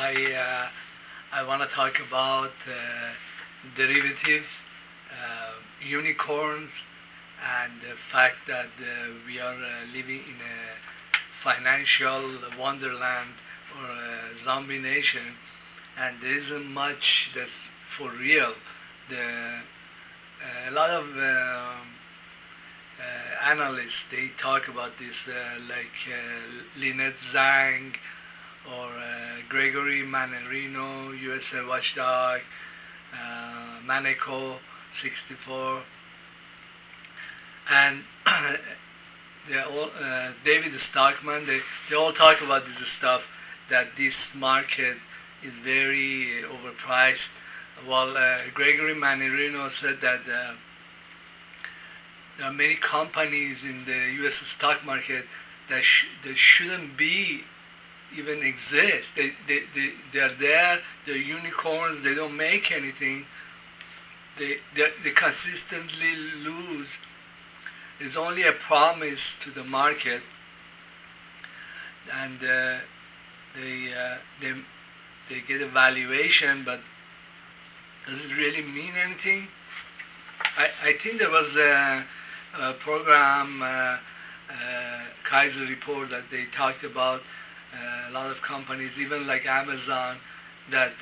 I want to talk about derivatives, unicorns, and the fact that we are living in a financial wonderland or a zombie nation, and there isn't much that's for real. A lot of analysts, they talk about this, like Lynette Zhang or Gregory Mannarino, USA Watchdog, Maneko 64, and they all David Stockman. They all talk about this stuff, that this market is very overpriced. Well, Gregory Mannarino said that there are many companies in the U.S. stock market that shouldn't be even exist. They're there. They're unicorns. They don't make anything. They consistently lose. It's only a promise to the market, and they get a valuation, but does it really mean anything? I think there was a program, Kaiser report, that they talked about a lot of companies, even like Amazon, that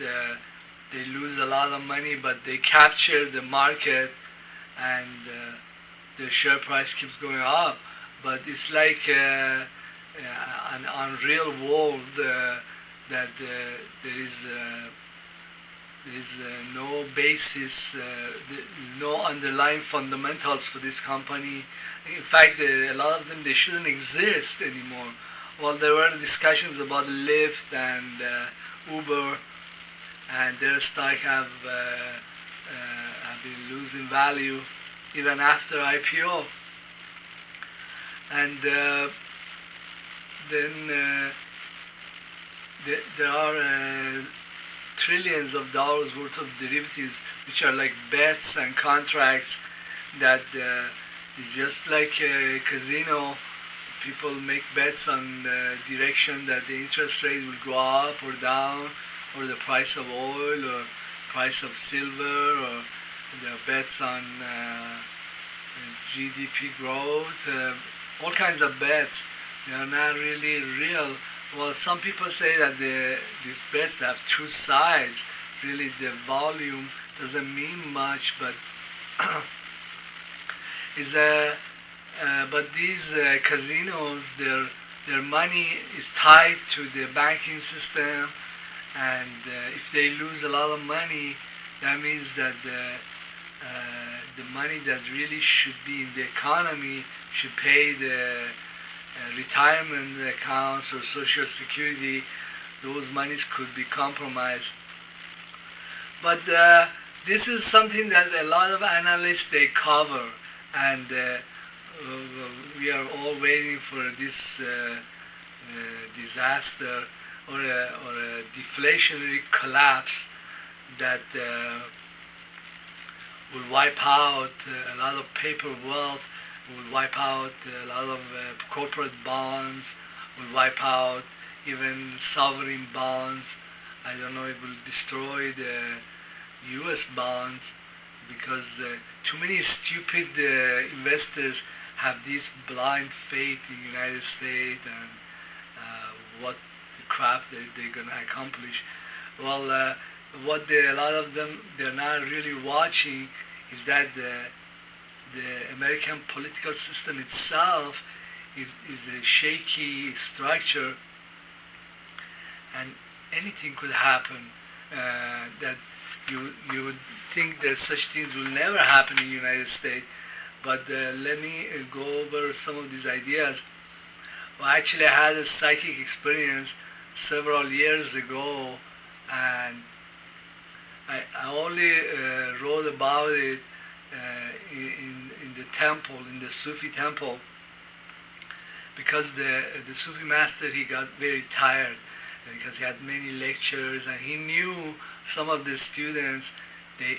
they lose a lot of money, but they capture the market, and the share price keeps going up. But it's like an unreal world that there is no basis, no underlying fundamentals for this company. In fact, a lot of them, they shouldn't exist anymore. Well, there were discussions about Lyft and Uber, and their stock have been losing value even after IPO. And then there are trillions of dollars worth of derivatives, which are like bets and contracts that is just like a casino. People make bets on the direction that the interest rate will go up or down, or the price of oil, or price of silver, or the bets on GDP growth, all kinds of bets. They are not really real. Well, some people say that these bets have two sides. Really, the volume doesn't mean much, but but these casinos, their money is tied to the banking system, and if they lose a lot of money, that means that the money that really should be in the economy should pay the retirement accounts or social security. Those monies could be compromised. But this is something that a lot of analysts, they cover, and we are all waiting for this disaster or a deflationary collapse that will wipe out a lot of paper wealth, will wipe out a lot of corporate bonds, will wipe out even sovereign bonds. I don't know, it will destroy the U.S. bonds, because too many stupid investors have this blind faith in the United States and what the crap they're going to accomplish. Well, what a lot of them, they're not really watching is that the American political system itself is a shaky structure, and anything could happen. That you would think that such things will never happen in the United States, but let me go over some of these ideas. Well, actually, I had a psychic experience several years ago, and I only wrote about it in the temple, in the Sufi temple, because the Sufi master, he got very tired because he had many lectures, and he knew some of the students, they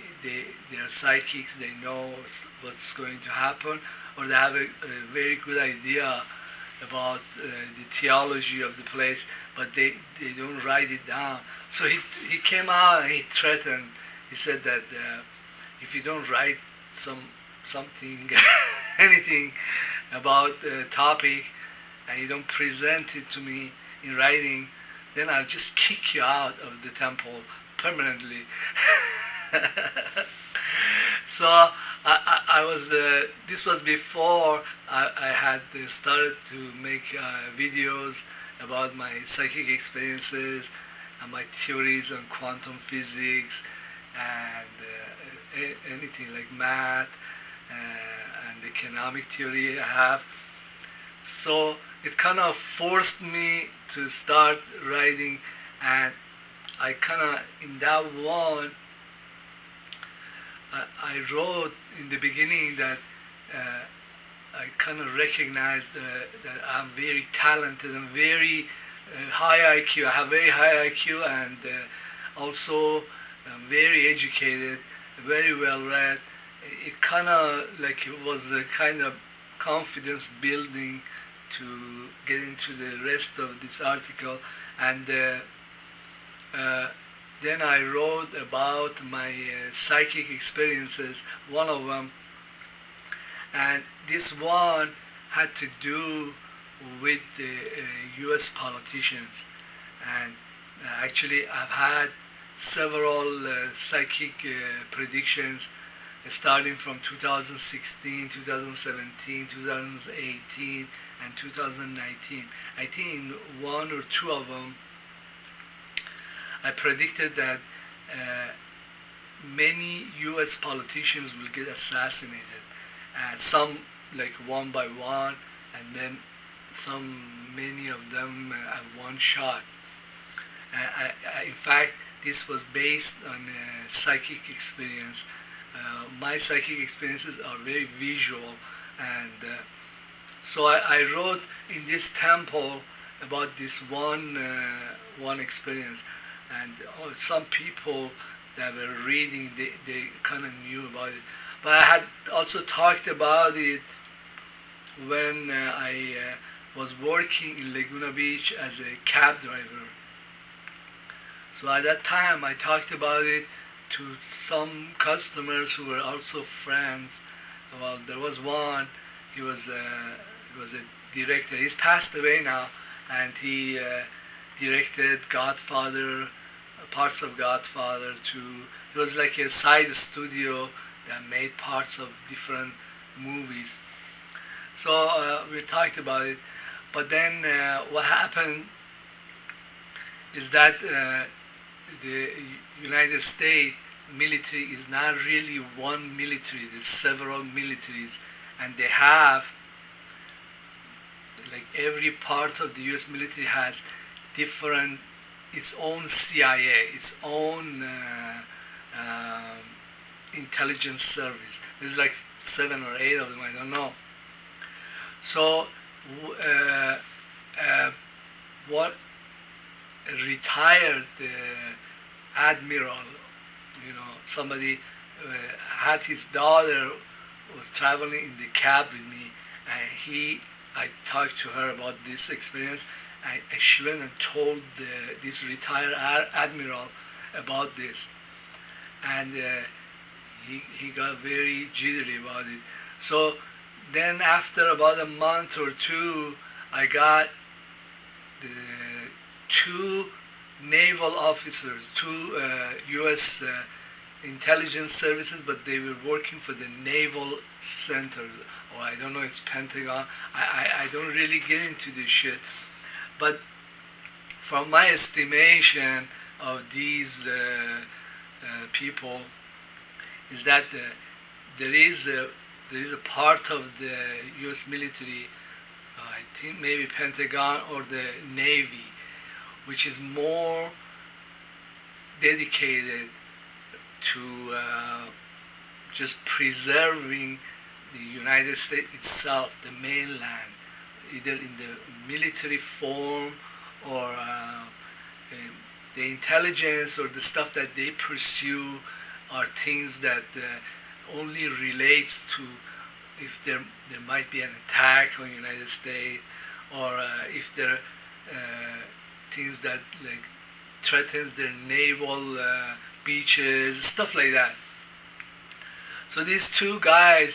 are psychics, they know what's going to happen, or they have a very good idea about the theology of the place, but they don't write it down. So he came out and he threatened. He said that if you don't write something anything about the topic and you don't present it to me in writing, then I'll just kick you out of the temple permanently. So I was this was before I had started to make videos about my psychic experiences and my theories on quantum physics and anything like math and economic theory I have. So it kind of forced me to start writing, and I kind of, in that one, I wrote in the beginning that I kind of recognized that I'm very talented and very high IQ. I have very high IQ, and also very educated, very well read. It kind of like it was a kind of confidence building to get into the rest of this article. And then I wrote about my psychic experiences, one of them, and this one had to do with the US politicians. And actually I've had several psychic predictions starting from 2016, 2017, 2018, and 2019. I think in one or two of them I predicted that many US politicians will get assassinated, some like one by one, and then many of them at one shot. In fact, this was based on a psychic experience. My psychic experiences are very visual, and so I wrote in this temple about this one experience, and some people that were reading, they kind of knew about it. But I had also talked about it when I was working in Laguna Beach as a cab driver. So at that time I talked about it to some customers who were also friends. Well, there was one, he was a director. He's passed away now, and he directed Godfather, parts of Godfather too. It was like a side studio that made parts of different movies. So we talked about it, but then what happened is that the United States military is not really one military. There's several militaries, and they have, like, every part of the U.S. military has different, its own CIA, its own intelligence service. There's like 7 or 8 of them, I don't know. So what retired admiral, somebody had his daughter was traveling in the cab with me, and I talked to her about this experience, and she went and told this retired admiral about this, and he got very jittery about it. So then after about a month or two, I got the 2 naval officers, 2 U.S. intelligence services, but they were working for the Naval Center, or I don't know, it's Pentagon. I don't really get into this shit, but from my estimation of these people, is that there is a part of the U.S. military, I think maybe Pentagon or the Navy, which is more dedicated to just preserving the United States itself, the mainland, either in the military form or the intelligence or the stuff that they pursue are things that only relates to if there might be an attack on the United States, or if there are things that like threatens their naval beaches, stuff like that. So these two guys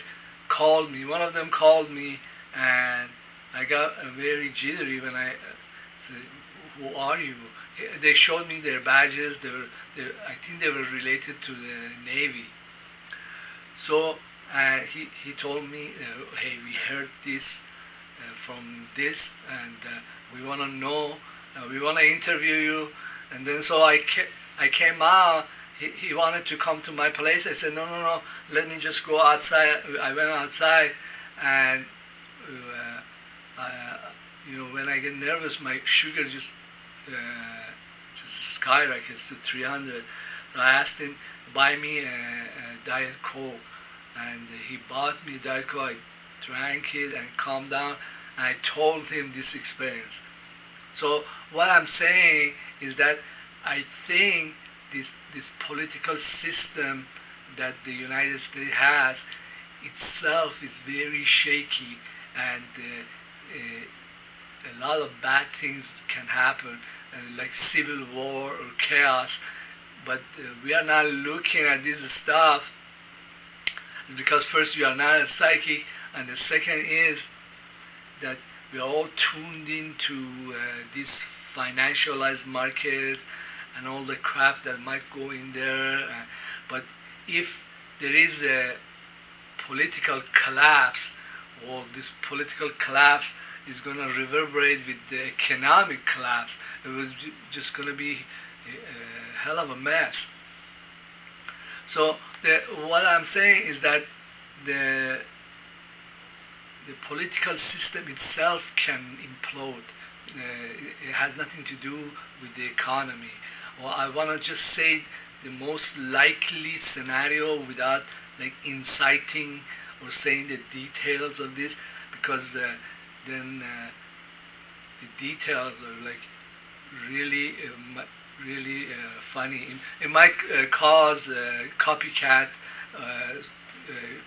called me. One of them called me, and I got very jittery when I said, "Who are you?" They showed me their badges. I think they were related to the Navy. So he told me, "Hey, we heard this from this, and we want to know. We want to interview you." And then so I came out. He wanted to come to my place. I said, no, let me just go outside. I went outside, and when I get nervous, my sugar just skyrockets to 300. So I asked him, buy me a Diet Coke, and he bought me Diet Coke. I drank it and calmed down, and I told him this experience. So what I'm saying is that I think this political system that the United States has itself is very shaky, and a lot of bad things can happen, like civil war or chaos. But we are not looking at this stuff because first we are not a psychic, and the second is that we are all tuned into these financialized markets and all the crap that might go in there. But if there is a political collapse, or this political collapse is going to reverberate with the economic collapse, it was just going to be a hell of a mess. So what I'm saying is that the political system itself can implode. It has nothing to do with the economy. Well, I want to just say the most likely scenario without like inciting or saying the details of this, because then the details are like really funny. It might cause copycat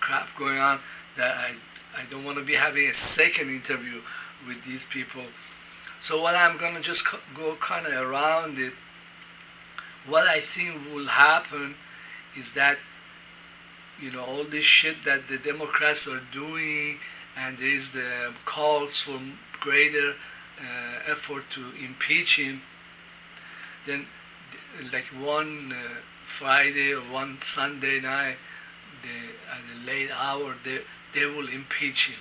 crap going on that I don't want to be having a second interview with these people. So what I'm going to just go kind of around it. What I think will happen is that, all this shit that the Democrats are doing, and there is the calls for greater effort to impeach him, then like one Friday or one Sunday night, at a late hour, they will impeach him.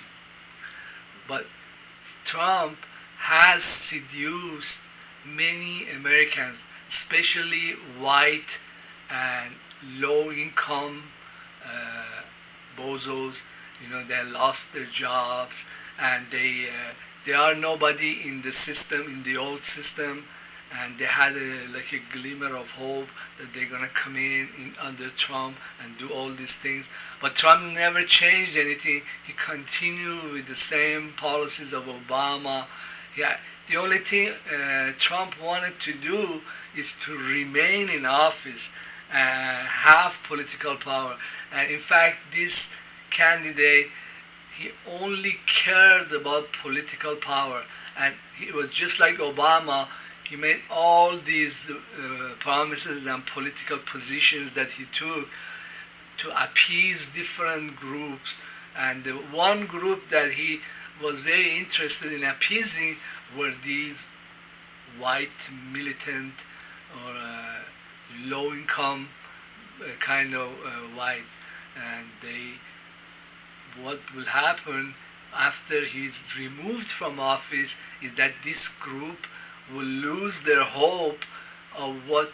But Trump has seduced many Americans, especially white and low-income bozos. They lost their jobs, and they are nobody in the system, in the old system, and they had a glimmer of hope that they're gonna come in under Trump and do all these things. But Trump never changed anything. He continued with the same policies of Obama. The only thing Trump wanted to do is to remain in office and have political power. And in fact, this candidate, he only cared about political power. And he was just like Obama. He made all these promises and political positions that he took to appease different groups. And the one group that he was very interested in appeasing were these white militant or low-income kind of whites. And what will happen after he's removed from office is that this group will lose their hope of what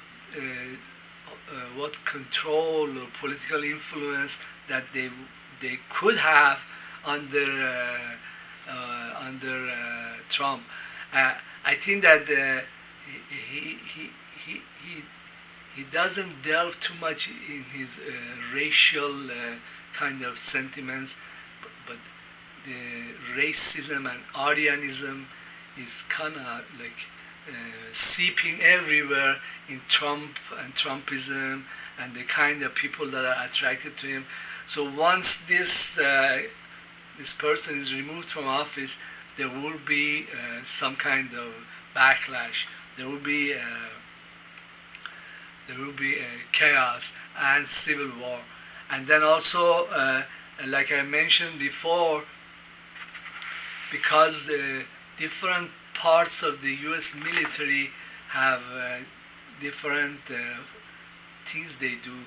control or political influence that they could have under Trump. I think that he doesn't delve too much in his racial kind of sentiments, but the racism and Aryanism is kind of like seeping everywhere in Trump and Trumpism and the kind of people that are attracted to him. So once this person is removed from office, there will be some kind of backlash. There will be chaos and civil war. And then also, like I mentioned before, because different parts of the U.S. military have different things they do.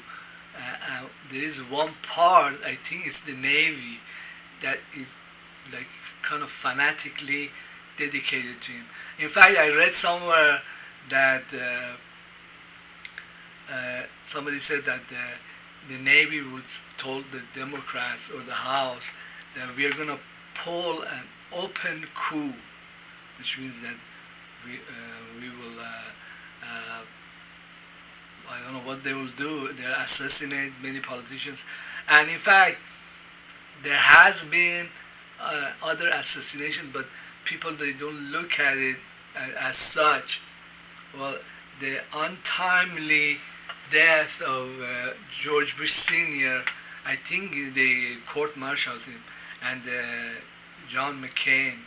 There is one part, I think it's the Navy, that is like kind of fanatically dedicated to him. In fact, I read somewhere that somebody said that the Navy would told the Democrats or the House that we are going to pull an open coup, which means that we will I don't know what they will do. They'll assassinate many politicians, and in fact, there has been other assassinations, but people they don't look at it as such. Well, the untimely death of George Bush Sr., I think they court-martialed him, and John McCain,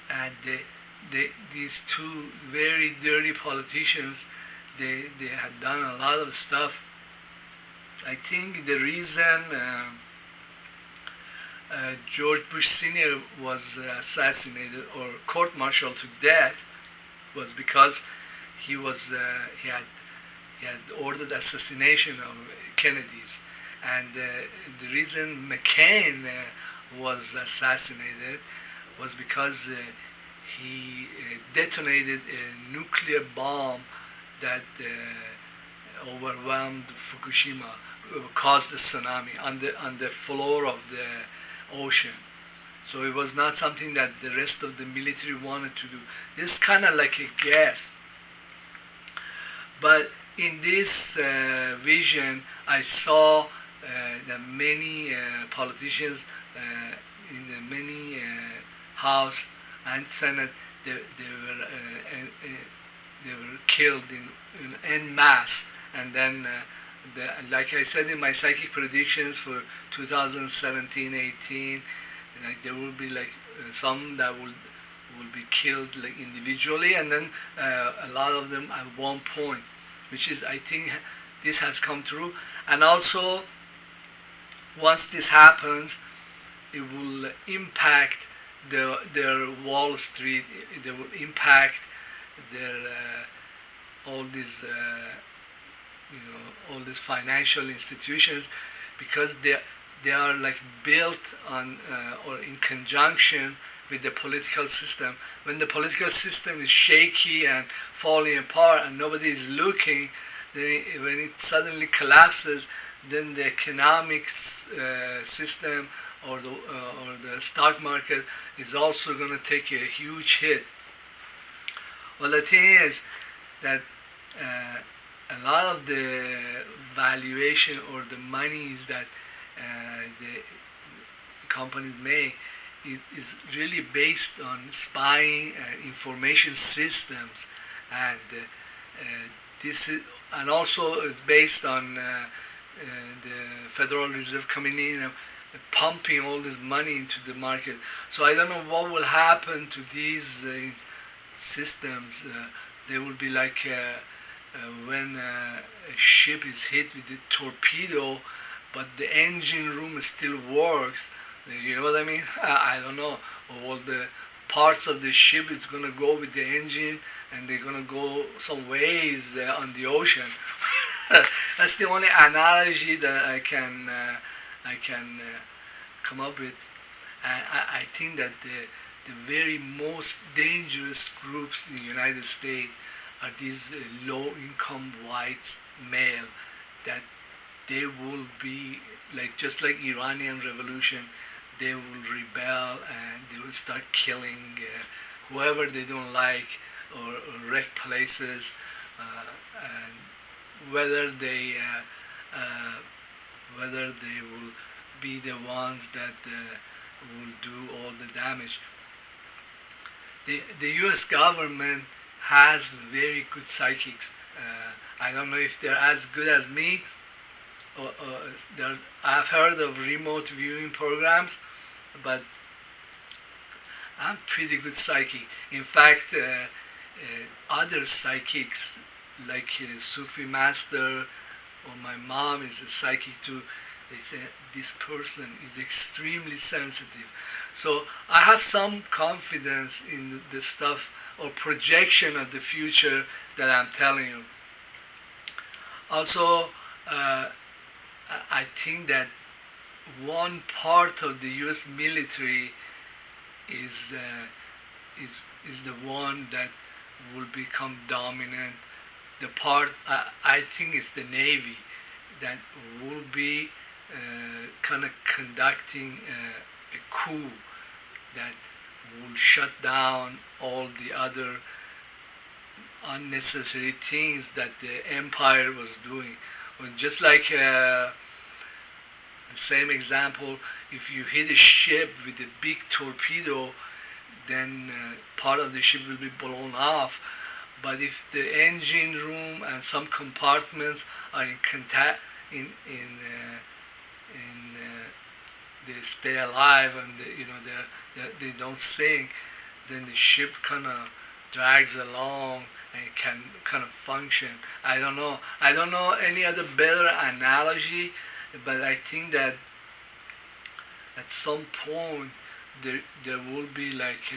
and these two very dirty politicians, they had done a lot of stuff. I think the reason George Bush Sr. was assassinated or court-martialed to death was because he had ordered assassination of Kennedy's, and the reason McCain was assassinated was because he detonated a nuclear bomb that overwhelmed Fukushima, caused a tsunami on the floor of the ocean. So it was not something that the rest of the military wanted to do. It's kind of like a guess. But in this vision, I saw that many politicians in the many House and Senate, they were killed in en masse. And then, like I said in my psychic predictions for 2017-18, like there will be like some that will be killed like individually, and then a lot of them at one point, which is, I think this has come true. And also, once this happens, it will impact their Wall Street. They will impact their all these all these financial institutions, because they are like built on or in conjunction with the political system. When the political system is shaky and falling apart and nobody is looking, then when it suddenly collapses, then the economic system or the stock market is also going to take a huge hit. Well, the thing is that a lot of the valuation or the monies that the companies make is really based on spying information systems, and this is, and also is based on the Federal Reserve coming in and pumping all this money into the market. So I don't know what will happen to these systems. They will be like when a ship is hit with a torpedo, but the engine room still works. You know what I mean? I don't know. All the parts of the ship is gonna go with the engine, and they're gonna go some ways on the ocean. That's the only analogy that I can come up with. I think that the very most dangerous groups in the United States are these low-income whites, male, that they will be like, just like Iranian Revolution, they will rebel and they will start killing whoever they don't like, or wreck places, and whether they will be the ones that will do all the damage. The U.S. government has very good psychics. I don't know if they're as good as me. I've heard of remote viewing programs, but I'm pretty good psychic. In fact, other psychics like Sufi master or my mom is a psychic too. They say this person is extremely sensitive. So I have some confidence in the stuff or projection of the future that I'm telling you. Also, I think that one part of the U.S. military is the one that will become dominant. The part I think is the Navy that will be kind of conducting a coup that will shut down all the other unnecessary things that the empire was doing. Well, just like the same example, if you hit a ship with a big torpedo, then part of the ship will be blown off. But if the engine room and some compartments are in contact, they stay alive and they don't sink, then the ship kind of drags along and it can kind of function. I don't know any other better analogy, but I think that at some point there will be like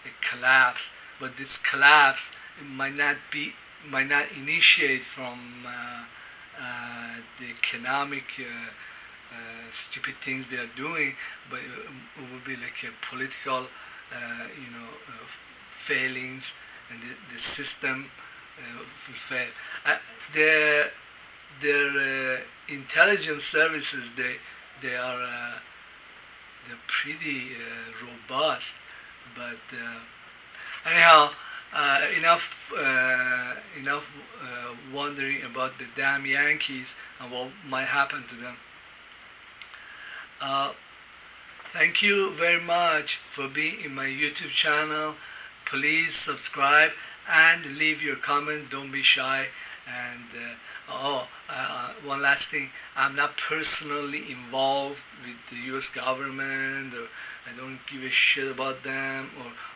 a collapse, but this collapse might not initiate from the economic stupid things they are doing, but it will be like a political failings, and the system will fail. Their intelligence services, they are they're pretty robust, but anyhow, enough wondering about the damn Yankees and what might happen to them. Thank you very much for being in my YouTube channel. Please subscribe and leave your comment. Don't be shy. And one last thing, I'm not personally involved with the U.S. government, or I don't give a shit about them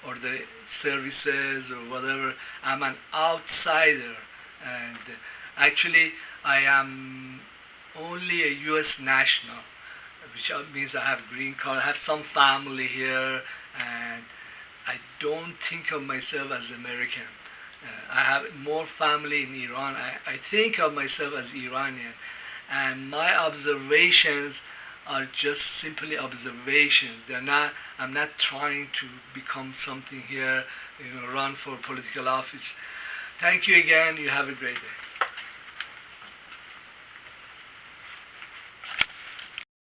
or the services or whatever. I'm an outsider, and actually I am only a U.S. national, which means I have green card, I have some family here, and I don't think of myself as American. I have more family in Iran. I think of myself as Iranian, and my observations are just simply observations. I'm not trying to become something here, run for political office. Thank you again. You have a great day.